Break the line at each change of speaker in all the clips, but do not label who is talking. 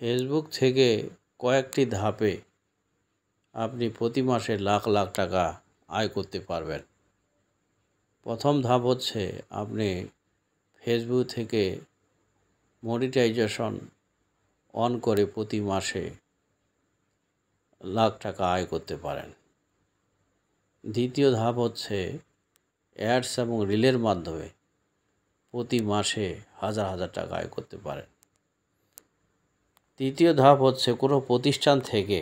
Facebook থেকে কয়েকটি ধাপে আপনি প্রতি মাসে লাখ লাখ টাকা আয় করতে পারবেন। প্রথম ধাপ হচ্ছে আপনি ফেসবুক থেকে মনিটাইজেশন অন করে প্রতি মাসে লাখ টাকা আয় করতে পারেন। দ্বিতীয় ধাপ হচ্ছে অ্যাডস এবং রিলের মাধ্যমে প্রতি মাসে হাজার হাজার টাকা আয় করতে পারেন। তৃতীয় ধাপ হচ্ছে কোনো প্রতিষ্ঠান থেকে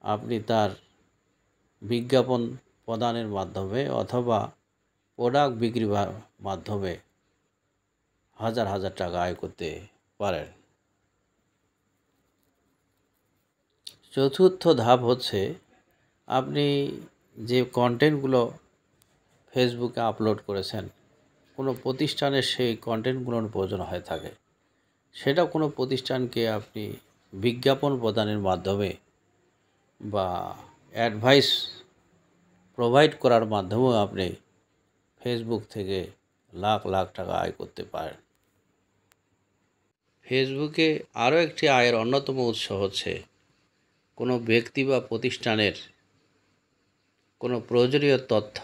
আপনি তার বিজ্ঞাপন প্রদানের মাধ্যমে অথবা প্রোডাক্ট বিক্রির মাধ্যমে হাজার হাজার টাকা আয় করতে পারেন। চতুর্থ ধাপ হচ্ছে আপনি যে কন্টেন্টগুলো ফেসবুকে আপলোড করেছেন, কোনো প্রতিষ্ঠানের সেই কন্টেন্টগুলোর প্রয়োজন হয়ে থাকে, সেটা কোনো প্রতিষ্ঠানকে আপনি বিজ্ঞাপন প্রদানের মাধ্যমে বা অ্যাডভাইস প্রোভাইড করার মাধ্যমেও আপনি ফেসবুক থেকে লাখ লাখ টাকা আয় করতে পারেন। ফেসবুকে আরও একটি আয়ের অন্যতম উৎস হচ্ছে কোনো ব্যক্তি বা প্রতিষ্ঠানের কোনো প্রয়োজনীয় তথ্য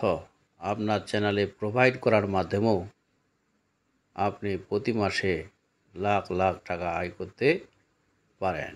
আপনার চ্যানেলে প্রোভাইড করার মাধ্যমেও আপনি প্রতি মাসে লাখ লাখ টাকা আয় করতে পারেন।